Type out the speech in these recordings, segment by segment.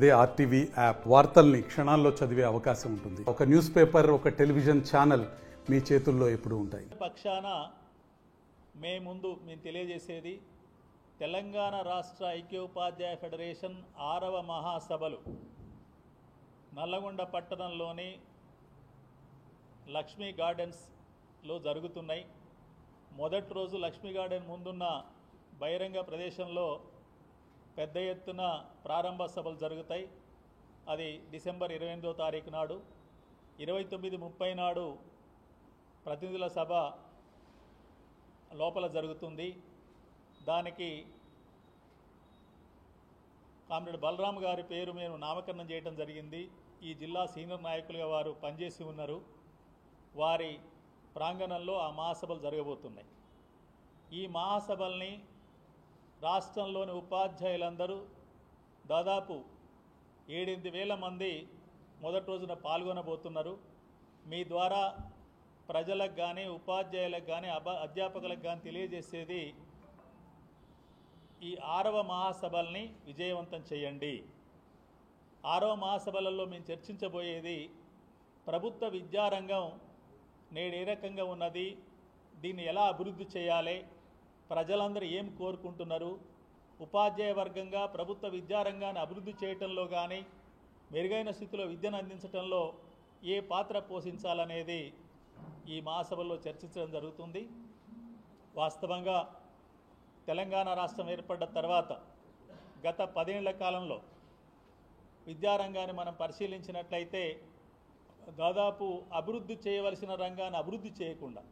అదే RTV app వార్తల్ని క్షణాల్లో చదివే అవకాశం ఉంటుంది. ఒక న్యూస్ పేపర్, ఒక టెలివిజన్ ఛానల్ మీ చేతుల్లో ఎప్పుడూ ఉంటాయి. పక్షాన మేము తెలియజేసేది తెలంగాణ రాష్ట్ర ఐక్యోపాధ్యాయ ఫెడరేషన్ 6వ మహాసభలు నల్లగొండ పట్టణంలోని లక్ష్మీ గార్డెన్స్లో జరుగుతున్నాయి. మొదటి రోజు లక్ష్మీ గార్డెన్ ముందున్న బహిరంగ ప్రదేశంలో పెద్ద ఎత్తున ప్రారంభ సభలు జరుగుతాయి. అది డిసెంబర్ 28వ తారీఖు నాడు. 29-30 నాడు ప్రతినిధుల సభ లోపల జరుగుతుంది. దానికి కామ్రేడ్ బలరాం గారి పేరు మేము నామకరణం చేయడం జరిగింది. ఈ జిల్లా సీనియర్ నాయకులుగా వారు పనిచేసి ఉన్నారు. వారి ప్రాంగణంలో ఆ మహాసభలు జరగబోతున్నాయి. ఈ మహాసభల్ని రాష్ట్రంలోని ఉపాధ్యాయులందరూ దాదాపు 7,000 మంది మొదటి రోజున పాల్గొనబోతున్నారు. మీ ద్వారా ప్రజలకు కానీ, ఉపాధ్యాయులకు కానీ, అధ్యాపకులకు కానీ తెలియజేసేది ఈ 6వ మహాసభల్ని విజయవంతం చేయండి. 6వ మహాసభలలో మేము చర్చించబోయేది ప్రభుత్వ విద్యారంగం నేడు ఏ రకంగా ఉన్నది, దీన్ని ఎలా అభివృద్ధి చేయాలి, ప్రజలందరూ ఏం కోరుకుంటున్నారు, ఉపాధ్యాయ వర్గంగా ప్రభుత్వ విద్యారంగాన్ని అభివృద్ధి చేయటంలో కానీ, మెరుగైన స్థితిలో విద్యను అందించడంలో ఏ పాత్ర పోషించాలనేది ఈ మహాసభలో చర్చించడం జరుగుతుంది. వాస్తవంగా తెలంగాణ రాష్ట్రం ఏర్పడ్డ తర్వాత గత 10 ఏళ్ల కాలంలో విద్యారంగాన్ని మనం పరిశీలించినట్లయితే దాదాపు అభివృద్ధి చేయవలసిన రంగాన్ని అభివృద్ధి చేయకుండా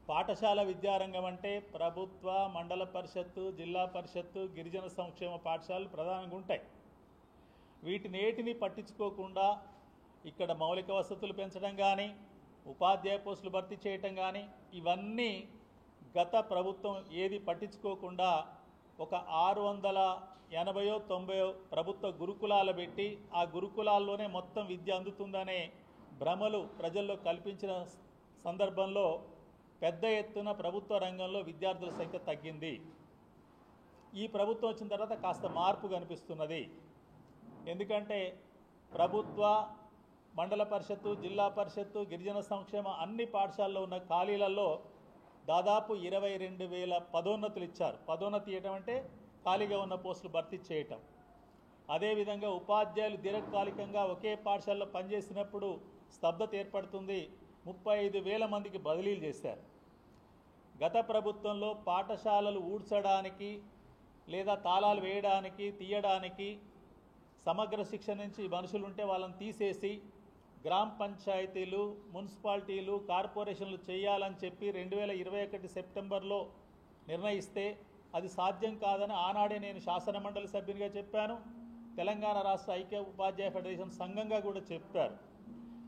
పాఠశాల విద్యారంగం అంటే ప్రభుత్వ, మండల పరిషత్తు, జిల్లా పరిషత్తు, గిరిజన సంక్షేమ పాఠశాలలు ప్రధానంగా ఉంటాయి. వీటినేటిని పట్టించుకోకుండా ఇక్కడ మౌలిక వసతులు పెంచడం కానీ, ఉపాధ్యాయ పోస్టులు భర్తీ చేయటం కానీ, ఇవన్నీ గత ప్రభుత్వం ఏది పట్టించుకోకుండా ఒక 680-90 ప్రభుత్వ గురుకులాలు పెట్టి ఆ గురుకులాల్లోనే మొత్తం విద్య అందుతుందనే భ్రమలు ప్రజల్లో కల్పించిన సందర్భంలో పెద్ద ఎత్తున ప్రభుత్వ రంగంలో విద్యార్థుల సంఖ్య తగ్గింది. ఈ ప్రభుత్వం వచ్చిన తర్వాత కాస్త మార్పు కనిపిస్తున్నది. ఎందుకంటే ప్రభుత్వ, మండల పరిషత్తు, జిల్లా పరిషత్తు, గిరిజన సంక్షేమ అన్ని పాఠశాలలో ఉన్న ఖాళీలలో దాదాపు 22,000 పదోన్నతులు ఇచ్చారు. పదోన్నతి ఇవ్వడం అంటే ఖాళీగా ఉన్న పోస్టులు భర్తీ చేయటం. అదేవిధంగా ఉపాధ్యాయులు దీర్ఘకాలికంగా ఒకే పాఠశాలలో పనిచేసినప్పుడు స్తబ్దత ఏర్పడుతుంది. 35,000 మందికి బదిలీలు చేశారు. గత ప్రభుత్వంలో పాఠశాలలు ఊడ్చడానికి లేదా తాళాలు వేయడానికి, తీయడానికి సమగ్ర శిక్ష నుంచి మనుషులు ఉంటే వాళ్ళని తీసేసి గ్రామ పంచాయతీలు, మున్సిపాలిటీలు, కార్పొరేషన్లు చేయాలని చెప్పి 2021 సెప్టెంబర్లో నిర్ణయిస్తే అది సాధ్యం కాదని ఆనాడే నేను శాసనమండలి సభ్యునిగా చెప్పాను. తెలంగాణ రాష్ట్ర ఐక్య ఉపాధ్యాయ ఫెడరేషన్ సంఘంగా కూడా చెప్పారు.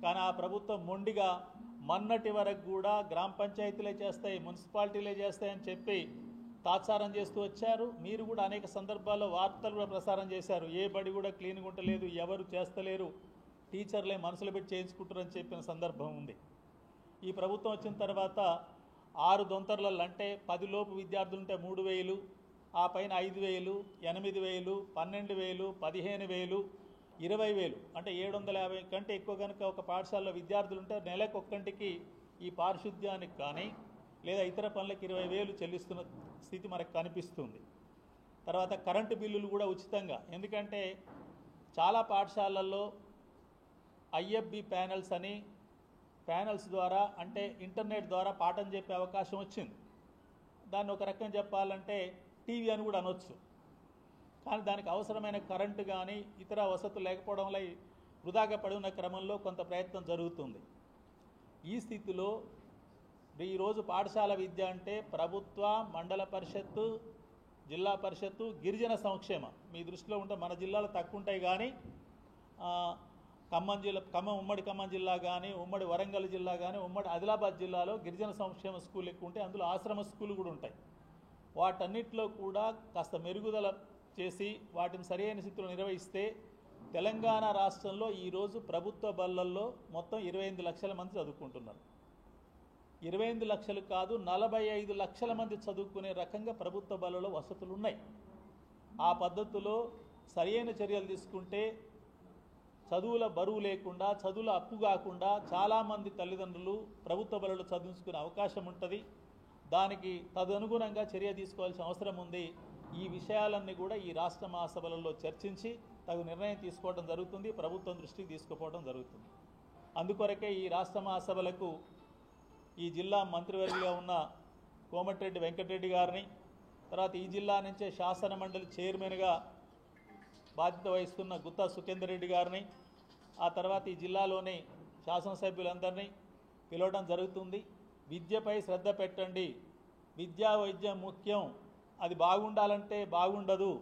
కానీ ఆ ప్రభుత్వం మొండిగా మొన్నటి వరకు కూడా గ్రామ పంచాయతీలే చేస్తాయి, మున్సిపాలిటీలే చేస్తాయని చెప్పి తాత్సారం చేస్తూ వచ్చారు. మీరు కూడా అనేక సందర్భాల్లో వార్తలు కూడా ప్రసారం చేశారు. ఏ బడి కూడా క్లీన్గా ఉండలేదు, ఎవరు చేస్తలేరు, టీచర్లే మనసులు పెట్టి చేయించుకుంటారని చెప్పిన సందర్భం ఉంది. ఈ ప్రభుత్వం వచ్చిన తర్వాత 6 దొంతర్లలో అంటే 10 లోపు విద్యార్థులుంటే 3,000, ఆ పైన 5,000, 8,000, 12,000, 15,000, 20,000 అంటే 750 కంటే ఎక్కువ కనుక ఒక పాఠశాలలో విద్యార్థులు ఉంటే నెలకొక్కంటికి ఈ పారిశుద్ధ్యానికి కానీ లేదా ఇతర పనులకు 20,000 చెల్లిస్తున్న స్థితి మనకు కనిపిస్తుంది. తర్వాత కరెంటు బిల్లులు కూడా ఉచితంగా. ఎందుకంటే చాలా పాఠశాలల్లో IFB ప్యానెల్స్ అని, ప్యానెల్స్ ద్వారా అంటే ఇంటర్నెట్ ద్వారా పాఠం చెప్పే అవకాశం వచ్చింది. దాన్ని ఒక రకం చెప్పాలంటే టీవీ అని కూడా అనొచ్చు. కానీ దానికి అవసరమైన కరెంటు కానీ ఇతర వసతులు లేకపోవడం వల్ల వృధాగా పడి ఉన్న క్రమంలో కొంత ప్రయత్నం జరుగుతుంది. ఈ స్థితిలో ఈరోజు పాఠశాల విద్య అంటే ప్రభుత్వ, మండల పరిషత్తు, జిల్లా పరిషత్తు, గిరిజన సంక్షేమ మీ దృష్టిలో ఉంటే మన జిల్లాలో తక్కువ ఉంటాయి. కానీ ఉమ్మడి ఖమ్మం జిల్లా కానీ, ఉమ్మడి వరంగల్ జిల్లా కానీ, ఉమ్మడి ఆదిలాబాద్ జిల్లాలో గిరిజన సంక్షేమ స్కూల్ ఎక్కువ ఉంటాయి. అందులో ఆశ్రమ స్కూళ్ళు కూడా ఉంటాయి. వాటన్నిటిలో కూడా కాస్త మెరుగుదల చేసి వాటిని సరైన స్థితిలో నిర్వహిస్తే తెలంగాణ రాష్ట్రంలో ఈరోజు ప్రభుత్వ బళ్ళల్లో మొత్తం 28 లక్షల మంది చదువుకుంటున్నారు. 28 లక్షలు కాదు, 45 లక్షల మంది చదువుకునే రకంగా ప్రభుత్వ బళ్ళలో వసతులు ఉన్నాయి. ఆ పద్ధతిలో సరైన చర్యలు తీసుకుంటే చదువుల బరువు లేకుండా, చదువుల అప్పు కాకుండా చాలామంది తల్లిదండ్రులు ప్రభుత్వ బడులు చదివించుకునే అవకాశం ఉంటుంది. దానికి తదనుగుణంగా చర్య తీసుకోవాల్సిన అవసరం ఉంది. ఈ విషయాలన్నీ కూడా ఈ రాష్ట్ర మహాసభలలో చర్చించి తగు నిర్ణయం తీసుకోవడం జరుగుతుంది, ప్రభుత్వం దృష్టికి తీసుకుపోవడం జరుగుతుంది. అందుకొరకే ఈ రాష్ట్ర మహాసభలకు ఈ జిల్లా మంత్రివర్యులుగా ఉన్న కోమటిరెడ్డి వెంకటరెడ్డి గారిని, తర్వాత ఈ జిల్లా నుంచే శాసన మండలి చైర్మన్గా బాధ్యత వహిస్తున్న గుత్తా సుఖేందర్ రెడ్డి గారిని, ఆ తర్వాత ఈ జిల్లాలోని శాసనసభ్యులందరినీ పిలవడం జరుగుతుంది. విద్యపై శ్రద్ధ పెట్టండి, విద్యా వైద్యం ముఖ్యం, అది బాగుండాలంటే బాగుండదు,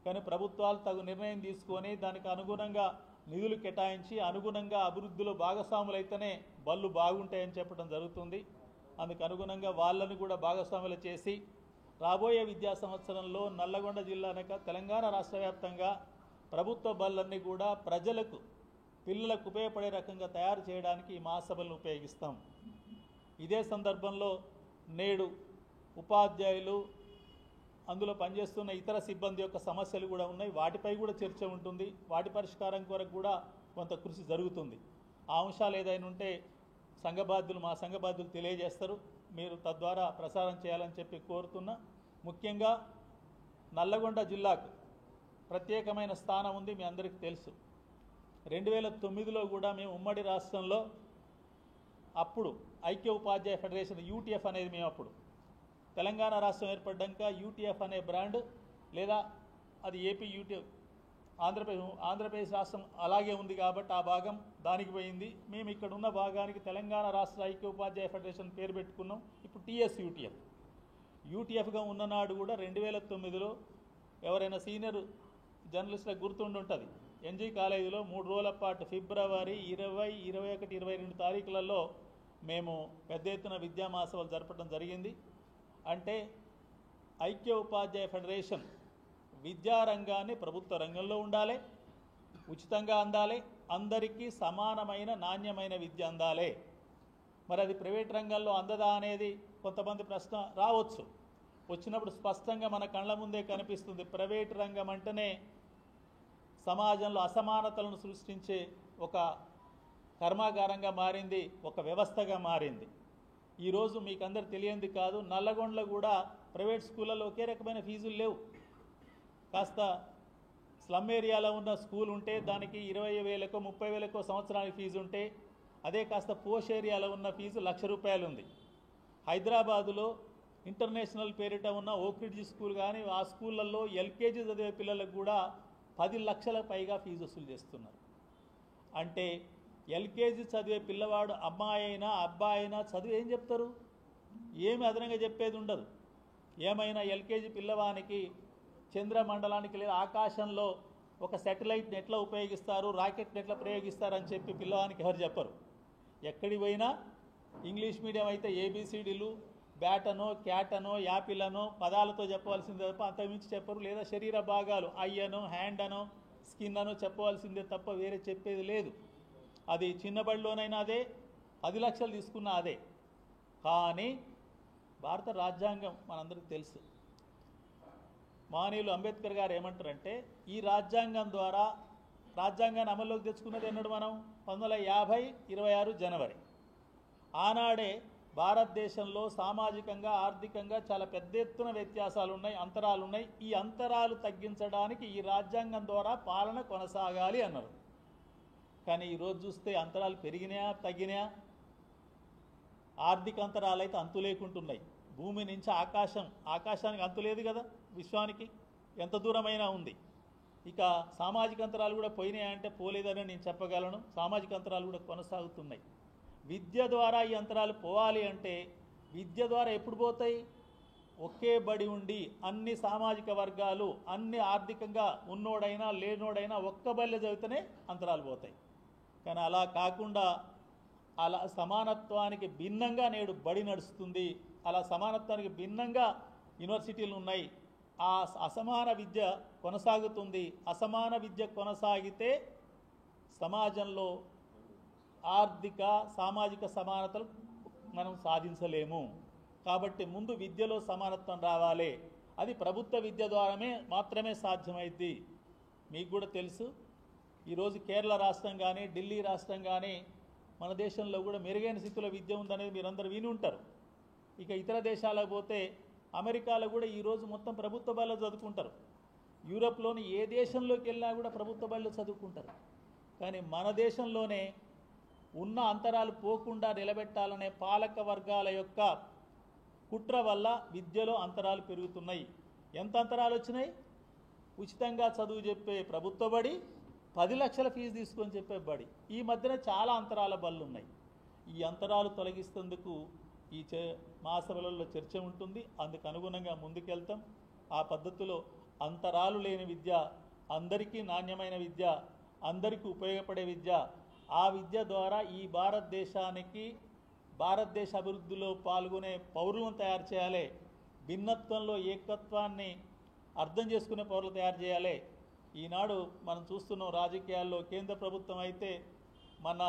కానీ ప్రభుత్వాలు తగు నిర్ణయం తీసుకొని దానికి అనుగుణంగా నిధులు కేటాయించి అనుగుణంగా అభివృద్ధిలో భాగస్వాములైతేనే బళ్ళు బాగుంటాయని చెప్పడం జరుగుతుంది. అందుకు అనుగుణంగా వాళ్ళని కూడా భాగస్వాములు చేసి రాబోయే విద్యా సంవత్సరంలో నల్లగొండ జిల్లానక తెలంగాణ రాష్ట్ర వ్యాప్తంగా ప్రభుత్వ బళ్ళన్నీ కూడా ప్రజలకు, పిల్లలకు ఉపయోగపడే రకంగా తయారు చేయడానికి ఈ మహాసభలను ఉపయోగిస్తాం. ఇదే సందర్భంలో నేడు ఉపాధ్యాయులు, అందులో పనిచేస్తున్న ఇతర సిబ్బంది యొక్క సమస్యలు కూడా ఉన్నాయి. వాటిపై కూడా చర్చ ఉంటుంది. వాటి పరిష్కారం కొరకు కూడా కొంత కృషి జరుగుతుంది. ఆ అంశాలు ఏదైనా ఉంటే మా సంఘ బాధ్యులు తెలియజేస్తారు. మీరు తద్వారా ప్రసారం చేయాలని చెప్పి కోరుతున్నా. ముఖ్యంగా నల్లగొండ జిల్లాకు ప్రత్యేకమైన స్థానం ఉంది, మీ అందరికీ తెలుసు. 2009లో కూడా మేము ఉమ్మడి రాష్ట్రంలో అప్పుడు ఐక్య ఉపాధ్యాయ ఫెడరేషన్ యూటీఎఫ్ అనేది మేము అప్పుడు తెలంగాణ రాష్ట్రం ఏర్పడ్డాక యూటీఎఫ్ అనే బ్రాండ్, లేదా అది ఏపీ యూటీఎఫ్ ఆంధ్రప్రదేశ్ రాష్ట్రం అలాగే ఉంది కాబట్టి ఆ భాగం దానికి పోయింది. మేము ఇక్కడ ఉన్న భాగానికి తెలంగాణ రాష్ట్ర ఐక్య ఉపాధ్యాయ ఫెడరేషన్ పేరు పెట్టుకున్నాం. ఇప్పుడు టీఎస్ యూటీఎఫ్గా ఉన్ననాడు కూడా 2009లో ఎవరైనా సీనియర్ జర్నలిస్టులకు గుర్తుండి ఉంటుంది, ఎన్జీ కాలేజీలో 3 రోజుల పాటు ఫిబ్రవరి 20, 21, 22 తారీఖులలో మేము పెద్ద ఎత్తున విద్యా మహాసభలు జరపడం జరిగింది. అంటే ఐక్య ఉపాధ్యాయ ఫెడరేషన్ విద్యారంగాన్ని ప్రభుత్వ రంగంలో ఉండాలి, ఉచితంగా అందాలి, అందరికీ సమానమైన నాణ్యమైన విద్య అందాలి. మరి అది ప్రైవేట్ రంగంలో అందదా అనేది కొంతమంది ప్రశ్న రావచ్చు. వచ్చినప్పుడు స్పష్టంగా మన కళ్ళ ముందే కనిపిస్తుంది. ప్రైవేట్ రంగం అంటేనే సమాజంలో అసమానతలను సృష్టించే ఒక కర్మాగారంగా మారింది, ఒక వ్యవస్థగా మారింది. ఈరోజు మీకు అందరు తెలియంది కాదు, నల్లగొండలో కూడా ప్రైవేట్ స్కూళ్ళలో ఒకే రకమైన ఫీజులు లేవు. కాస్త స్లమ్ ఏరియాలో ఉన్న స్కూల్ ఉంటే దానికి 20,000కో 30,000కో సంవత్సరానికి ఫీజు ఉంటే, అదే కాస్త పోష్ ఏరియాలో ఉన్న ఫీజు ₹1,00,000 ఉంది. హైదరాబాదులో ఇంటర్నేషనల్ పేరిట ఉన్న ఓక్రిడ్జ్ స్కూల్ కానీ ఆ స్కూళ్ళల్లో ఎల్కేజీ చదివే పిల్లలకు కూడా 10 లక్షల పైగా ఫీజు వసూలు చేస్తున్నారు. అంటే ఎల్కేజీ చదివే పిల్లవాడు అమ్మాయి అయినా అబ్బాయి అయినా చదువు ఏం చెప్తారు? ఏమి అదనంగా చెప్పేది ఉండదు. ఏమైనా ఎల్కేజీ పిల్లవానికి చంద్రమండలానికి లేదా ఆకాశంలో ఒక శాటిలైట్ని ఎట్లా ఉపయోగిస్తారు, రాకెట్ని ఎట్లా ప్రయోగిస్తారని చెప్పి పిల్లవానికి ఎవరు చెప్పరు. ఎక్కడికి పోయినా ఇంగ్లీష్ మీడియం అయితే ఏబిసిడీలు, బ్యాట్ అనో, క్యాట్ అనో, యాపిల్ అనో పదాలతో చెప్పవలసిందే తప్ప అంతకుమించి చెప్పరు. లేదా శరీర భాగాలు ఐ అనో, హ్యాండ్ అనో, స్కిన్ అనో చెప్పవలసిందే తప్ప వేరే చెప్పేది లేదు. అది చిన్న బడిలోనైనా అదే, 10 లక్షలు తీసుకున్న అదే. కానీ భారత రాజ్యాంగం మనందరికీ తెలుసు. మానవులు అంబేద్కర్ గారు ఏమంటారంటే, ఈ రాజ్యాంగం ద్వారా రాజ్యాంగాన్ని అమల్లోకి తెచ్చుకున్నది ఎన్నడు మనం 1950 26 జనవరి. ఆనాడే భారతదేశంలో సామాజికంగా, ఆర్థికంగా చాలా పెద్ద ఎత్తున వ్యత్యాసాలు ఉన్నాయి, అంతరాలు ఉన్నాయి. ఈ అంతరాలు తగ్గించడానికి ఈ రాజ్యాంగం ద్వారా పాలన కొనసాగాలి అన్నారు. కానీ ఈరోజు చూస్తే అంతరాలు పెరిగినాయా, తగ్గినాయా? ఆర్థిక అంతరాలు అయితే అంతు లేకుంటున్నాయి. భూమి నుంచి ఆకాశానికి అంతు లేదు కదా, విశ్వానికి ఎంత దూరమైనా ఉంది. ఇక సామాజిక అంతరాలు కూడా పోయినాయంటే పోలేదని నేను చెప్పగలను. సామాజిక అంతరాలు కూడా కొనసాగుతున్నాయి. విద్య ద్వారా ఈ అంతరాలు పోవాలి అంటే విద్య ద్వారా ఎప్పుడు పోతాయి? ఒకే బడి ఉండి అన్ని సామాజిక వర్గాలు, అన్ని ఆర్థికంగా ఉన్నోడైనా లేనోడైనా ఒక్క బడిలో చదివితేనే అంతరాలు పోతాయి. కానీ అలా కాకుండా అలా సమానత్వానికి భిన్నంగా నేడు బడి నడుస్తుంది. అలా సమానత్వానికి భిన్నంగా యూనివర్సిటీలు ఉన్నాయి. ఆ అసమాన విద్య కొనసాగుతుంది. అసమాన విద్య కొనసాగితే సమాజంలో ఆర్థిక, సామాజిక సమానతలు మనం సాధించలేము. కాబట్టి ముందు విద్యలో సమానత్వం రావాలి. అది ప్రభుత్వ విద్య ద్వారానే మాత్రమే సాధ్యమైంది. మీకు కూడా తెలుసు, ఈరోజు కేరళ రాష్ట్రం కానీ ఢిల్లీ రాష్ట్రం కానీ మన దేశంలో కూడా మెరుగైన స్థితిలో విద్య ఉందనేది మీరందరూ విని ఉంటారు. ఇక ఇతర దేశాలకు పోతే అమెరికాలో కూడా ఈరోజు మొత్తం ప్రభుత్వ బడిలో చదువుకుంటారు. యూరోప్లోని ఏ దేశంలోకి వెళ్ళినా కూడా ప్రభుత్వ బడిలో చదువుకుంటారు. కానీ మన దేశంలోనే ఉన్న అంతరాలు పోకుండా నిలబెట్టాలనే పాలక వర్గాల యొక్క కుట్ర వల్ల విద్యలో అంతరాలు పెరుగుతున్నాయి. ఎంత అంతరాలు వచ్చినాయి? ఉచితంగా చదువు చెప్పే ప్రభుత్వ బడి, 10 లక్షల ఫీజు తీసుకొని చెప్పే బడి, ఈ మధ్యన చాలా అంతరాల బళ్ళు ఉన్నాయి. ఈ అంతరాలు తొలగిస్తేందుకు ఈ మహాసభలలో చర్చ ఉంటుంది. అందుకు అనుగుణంగా ముందుకెళ్తాం. ఆ పద్ధతిలో అంతరాలు లేని విద్య, అందరికీ నాణ్యమైన విద్య, అందరికీ ఉపయోగపడే విద్య, ఆ విద్య ద్వారా ఈ భారతదేశ అభివృద్ధిలో పాల్గొనే పౌరులను తయారు చేయాలి. భిన్నత్వంలో ఏకత్వాన్ని అర్థం చేసుకునే పౌరులు తయారు చేయాలి. ఈనాడు మనం చూస్తున్నాం రాజకీయాల్లో కేంద్ర ప్రభుత్వం అయితే మన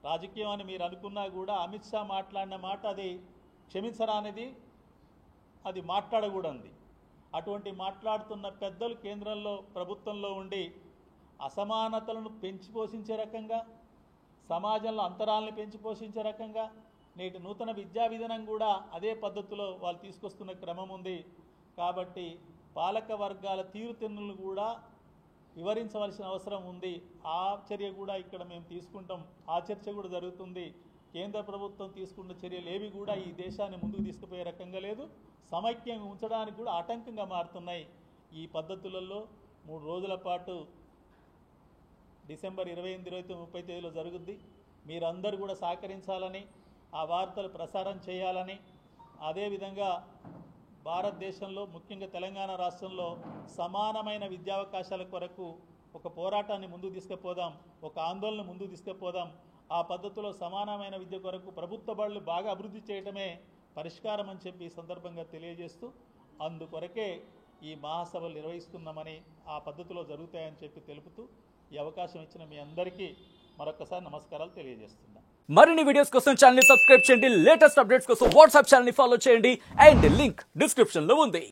రాజకీయం అని మీరు అనుకున్నా కూడా అమిత్ షా మాట్లాడిన మాట అది క్షమించరానిది, అది మాట్లాడకూడనిది. అటువంటి మాట్లాడుతున్న పెద్దలు కేంద్రంలో ప్రభుత్వంలో ఉండి అసమానతలను పెంచి పోషించే రకంగా, సమాజంలో అంతరాలను పెంచి పోషించే రకంగా నేటి నూతన విద్యా విధానం కూడా అదే పద్ధతిలో వాళ్ళు తీసుకొస్తున్న క్రమం ఉంది. కాబట్టి పాలక వర్గాల తీరుతెన్నులను కూడా వివరించవలసిన అవసరం ఉంది. ఆ చర్య కూడా ఇక్కడ మేము తీసుకుంటాం. ఆ చర్చ కూడా జరుగుతుంది. కేంద్ర ప్రభుత్వం తీసుకున్న చర్యలు ఏవి కూడా ఈ దేశాన్ని ముందుకు తీసుకుపోయే రకంగా లేదు, సమైక్యం ఉంచడానికి కూడా ఆటంకంగా మారుతున్నాయి. ఈ పద్ధతులలో 3 రోజుల పాటు డిసెంబర్ 28, 29, 30 తేదీలో జరుగుద్ది. మీరందరూ కూడా సహకరించాలని, ఆ వార్తలు ప్రసారం చేయాలని, అదేవిధంగా భారతదేశంలో ముఖ్యంగా తెలంగాణ రాష్ట్రంలో సమానమైన విద్యావకాశాల కొరకు ఒక పోరాటాన్ని ముందుకు తీసుకుపోదాం, ఒక ఆందోళన ముందుకు తీసుకుపోదాం. ఆ పద్ధతిలో సమానమైన విద్య కొరకు ప్రభుత్వ బడులు బాగా అభివృద్ధి చేయడమే పరిష్కారం అని చెప్పి ఈ సందర్భంగా తెలియజేస్తూ, అందుకొరకే ఈ మహాసభలు నిర్వహిస్తున్నామని, ఆ పద్ధతిలో జరుగుతాయని చెప్పి తెలుపుతూ ఈ అవకాశం ఇచ్చిన మీ అందరికీ మరొకసారి నమస్కారాలు తెలియజేస్తున్నా. మరిన్ని వీడియోస్ కోసం ఛానల్ ని సబ్స్క్రైబ్ చేయండి. లేటెస్ట్ అప్డేట్స్ కోసం వాట్సాప్ ఛానల్ ని ఫాలో చేయండి. అండ్ లింక్ డిస్క్రిప్షన్ లో ఉంది.